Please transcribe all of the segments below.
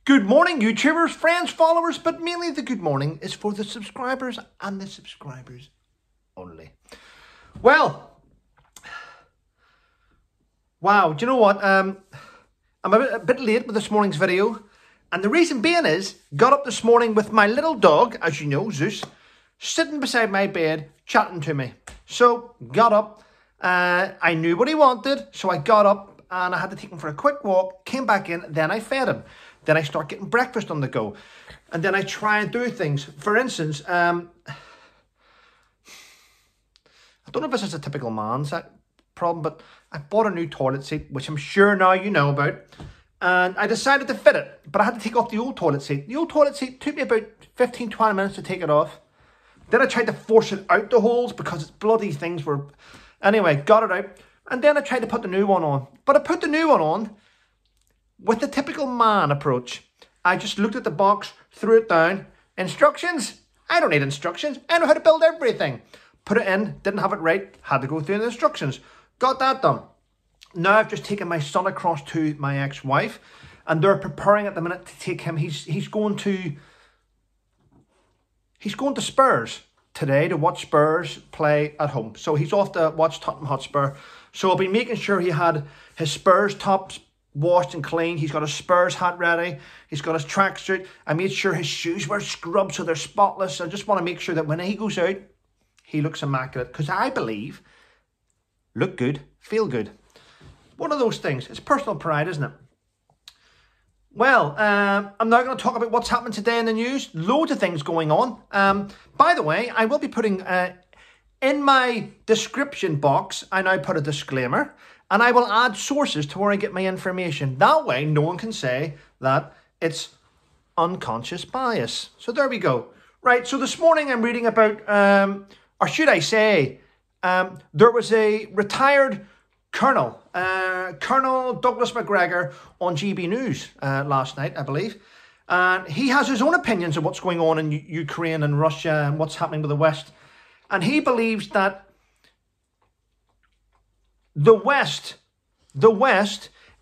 Good morning, YouTubers, friends, followers, but mainly the good morning is for the subscribers and the subscribers only. Well, wow, do you know what? I'm a bit late with this morning's video, and the reason being is, got up this morning with my little dog, as you know, Zeus, sitting beside my bed, chatting to me. So, got up, I knew what he wanted, so I got up, and I had to take him for a quick walk, came back in, then I fed him. Then I start getting breakfast on the go. And then I try and do things. For instance, I don't know if this is a typical man's problem, but I bought a new toilet seat, which I'm sure now you know about. And I decided to fit it, but I had to take off the old toilet seat. The old toilet seat took me about 15-20 minutes to take it off. Then I tried to force it out the holes because its bloody things were... Anyway, got it out. And then I tried to put the new one on. But I put the new one on with the typical man approach. I just looked at the box, threw it down. Instructions? I don't need instructions. I know how to build everything. Put it in, didn't have it right, had to go through the instructions. Got that done. Now I've just taken my son across to my ex-wife, and they're preparing at the minute to take him. He's going to Spurs today to watch Spurs play at home. So he's off to watch Tottenham Hotspur. So I'll be making sure he had his Spurs tops washed and clean. He's got a Spurs hat ready. He's got his tracksuit. I made sure his shoes were scrubbed so they're spotless. I just want to make sure that when he goes out, he looks immaculate. Because I believe, look good, feel good. One of those things. It's personal pride, isn't it? Well, I'm now going to talk about what's happening today in the news. Loads of things going on. By the way, I will be putting in my description box, I now put a disclaimer. And I will add sources to where I get my information. That way, no one can say that it's unconscious bias. So there we go. Right, so this morning I'm reading about, or should I say, there was a retired colonel, Colonel Douglas McGregor on GB News last night, I believe. And he has his own opinions of what's going on in Ukraine and Russia and what's happening with the West. And he believes that the West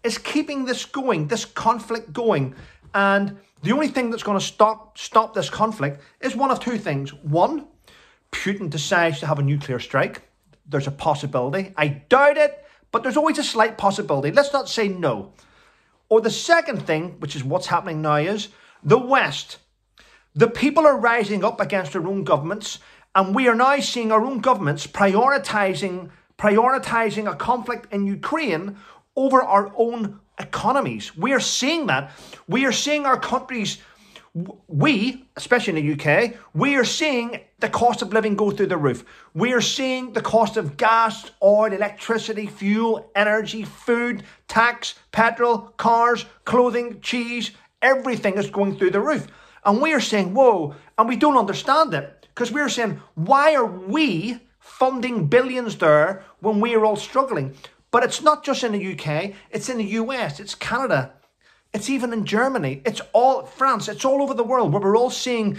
is keeping this going, this conflict going. And the only thing that's going to stop this conflict is one of two things. One, Putin decides to have a nuclear strike. There's a possibility. I doubt it, but there's always a slight possibility. Let's not say no. Or the second thing, which is what's happening now, is the West. The people are rising up against their own governments, and we are now seeing our own governments prioritizing a conflict in Ukraine over our own economies. We are seeing that. We are seeing our countries, especially in the UK, we are seeing the cost of living go through the roof. We are seeing the cost of gas, oil, electricity, fuel, energy, food, tax, petrol, cars, clothing, cheese, everything is going through the roof. And we are saying, whoa, and we don't understand it. Because we are saying, why are we funding billions there when we are all struggling? But it's not just in the UK, it's in the US, it's Canada, it's even in Germany, it's all France, it's all over the world where we're all seeing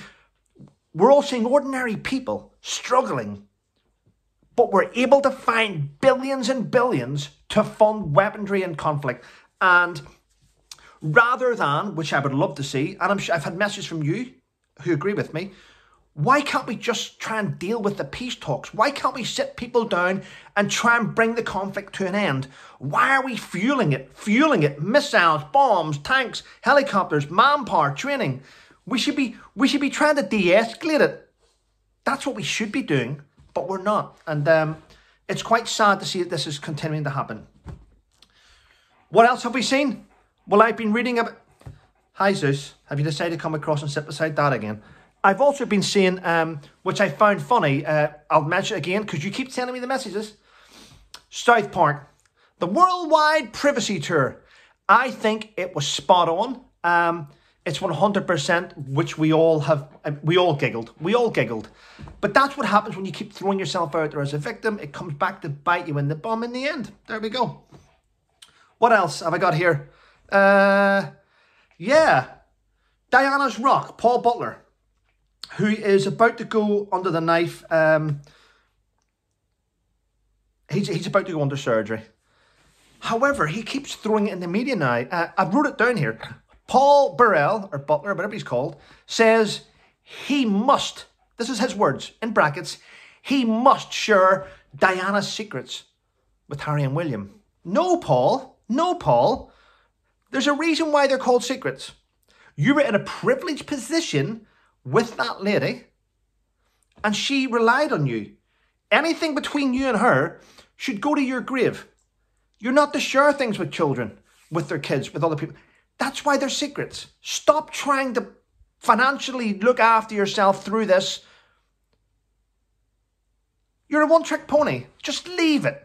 ordinary people struggling, but we're able to find billions and billions to fund weaponry and conflict. And rather than, which I would love to see, and I'm sure I've had messages from you who agree with me, why can't we just try and deal with the peace talks? Why can't we sit people down and try and bring the conflict to an end? Why are we fueling it? Missiles, bombs, tanks, helicopters, manpower, training. We should be trying to de-escalate it. That's what we should be doing, but we're not. And it's quite sad to see that this is continuing to happen. What else have we seen? Well, I've been reading about... Hi, Zeus. Have you decided to come across and sit beside Dad again? I've also been seeing, which I found funny, I'll mention it again because you keep sending me the messages. South Park, the Worldwide Privacy Tour. I think it was spot on. It's 100%, which we all giggled. We all giggled. But that's what happens when you keep throwing yourself out there as a victim. It comes back to bite you in the bum in the end. There we go. What else have I got here? Yeah. Diana's Rock, Paul Butler, who is about to go under the knife. He's about to go under surgery. However, he keeps throwing it in the media now. I wrote it down here. Paul Burrell, or Butler, whatever he's called, says he must, this is his words, in brackets, he must share Diana's secrets with Harry and William. No, Paul. No, Paul. There's a reason why they're called secrets. You were in a privileged position with that lady, and she relied on you. Anything between you and her should go to your grave. You're not to share things with children, with their kids, with other people. That's why they're secrets. Stop trying to financially look after yourself through this. You're a one-trick pony. Just leave it.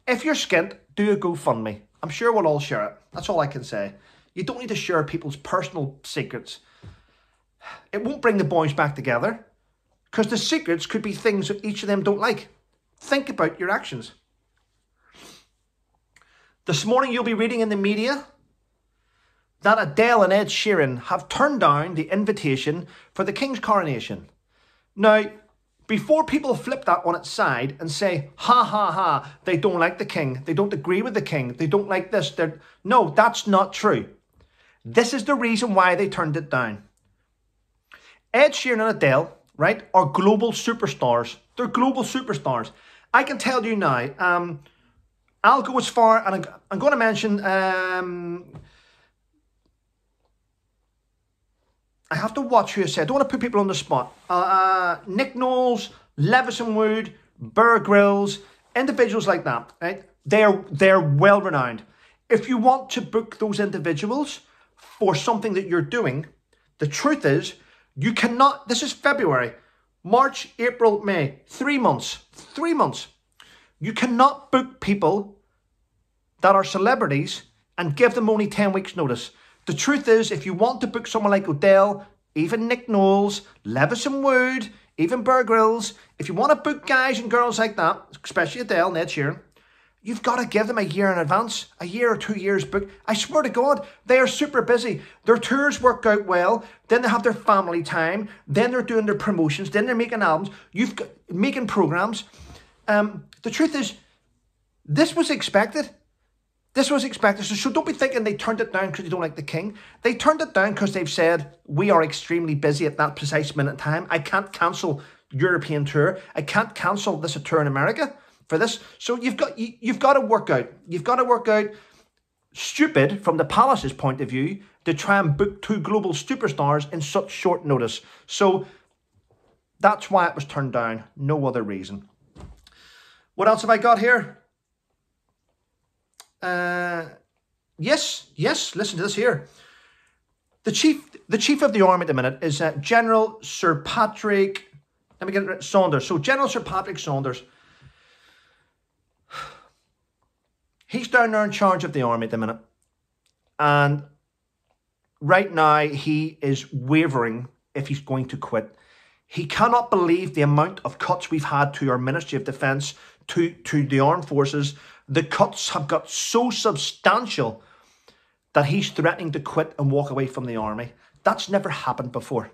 If you're skint, do a GoFundMe. I'm sure we'll all share it. That's all I can say. You don't need to share people's personal secrets. It won't bring the boys back together, because the secrets could be things that each of them don't like. Think about your actions. This morning you'll be reading in the media that Adele and Ed Sheeran have turned down the invitation for the King's coronation. Now, before people flip that on its side and say, ha ha ha, they don't like the King, they don't agree with the King, they don't like this, no, that's not true. This is the reason why they turned it down. Ed Sheeran and Adele, right, are global superstars. They're global superstars. I can tell you now, I'll go as far, and I'm going to mention, I have to watch who I say. I don't want to put people on the spot. Nick Knowles, Levison Wood, Bear Grylls, individuals like that, right? They're well renowned. If you want to book those individuals for something that you're doing, the truth is, you cannot, this is February, March, April, May, 3 months. 3 months. You cannot book people that are celebrities and give them only 10 weeks notice. The truth is, if you want to book someone like Adele, even Nick Knowles, Levison Wood, even Bear Grylls, if you want to book guys and girls like that, especially Adele and Ed Sheeran, you've got to give them a year in advance, a year or 2 years book. I swear to God, they are super busy. Their tours work out well. Then they have their family time. Then they're doing their promotions. Then they're making albums. You've got making programs. The truth is, this was expected. This was expected. So don't be thinking they turned it down because they don't like the King. They turned it down because they've said, we are extremely busy at that precise minute in time. I can't cancel European tour. I can't cancel this tour in America for this. So you've got to work out. You've got to work out, stupid from the Palace's point of view, to try and book two global superstars in such short notice. So that's why it was turned down. No other reason. What else have I got here? Yes, listen to this here. The chief of the army at the minute is General Sir Patrick, let me get it right, Saunders. So General Sir Patrick Saunders, he's down there in charge of the army at the minute. And right now he is wavering if he's going to quit. He cannot believe the amount of cuts we've had to our Ministry of Defence, to the armed forces. The cuts have got so substantial that he's threatening to quit and walk away from the army. That's never happened before.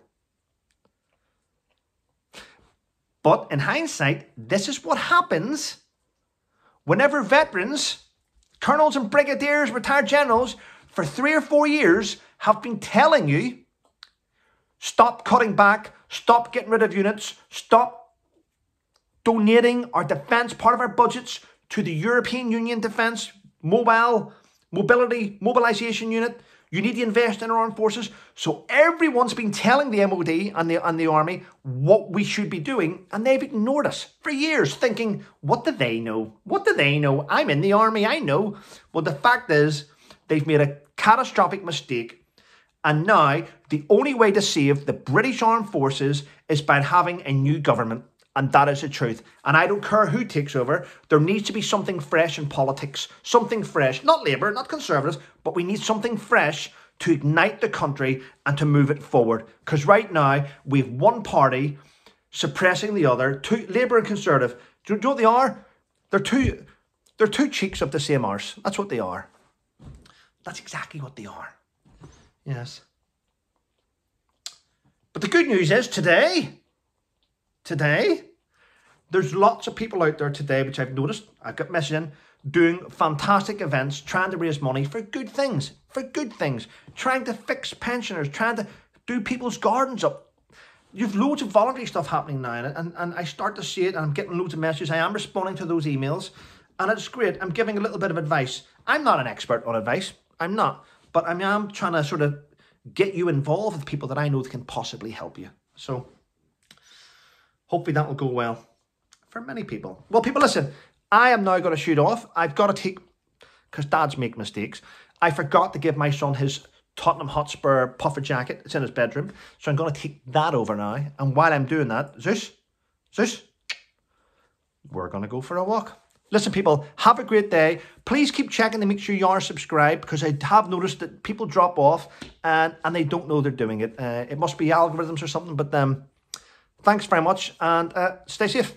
But in hindsight, this is what happens whenever veterans, colonels and brigadiers, retired generals, for 3 or 4 years have been telling you, stop cutting back, stop getting rid of units, stop donating our defence, part of our budgets, to the European Union Defence Mobilisation Unit. You need to invest in our armed forces. So everyone's been telling the MOD and the army what we should be doing, and they've ignored us for years, thinking, what do they know? What do they know? I'm in the army, I know. Well, the fact is, they've made a catastrophic mistake, and now the only way to save the British Armed Forces is by having a new government. And that is the truth. And I don't care who takes over. There needs to be something fresh in politics. Something fresh. Not Labour, not Conservatives, but we need something fresh to ignite the country and to move it forward. Because right now, we have one party suppressing the other. Two, Labour and Conservative. Do you know what they are? They're two cheeks of the same arse. That's what they are. That's exactly what they are. Yes. But the good news is today, there's lots of people out there today, which I've noticed, I've got messages in, doing fantastic events, trying to raise money for good things, trying to fix pensioners, trying to do people's gardens up. You've loads of voluntary stuff happening now, and I start to see it, and I'm getting loads of messages. I am responding to those emails, and it's great. I'm giving a little bit of advice. I'm not an expert on advice. I'm not. But I am trying to sort of get you involved with people that I know that can possibly help you. So hopefully that will go well for many people. Well, people, listen, I am now going to shoot off. I've got to take, because dads make mistakes. I forgot to give my son his Tottenham Hotspur puffer jacket. It's in his bedroom. So I'm going to take that over now. And while I'm doing that, Zeus, we're going to go for a walk. Listen, people, have a great day. Please keep checking to make sure you are subscribed, because I have noticed that people drop off and they don't know they're doing it. It must be algorithms or something, but thanks very much, and stay safe.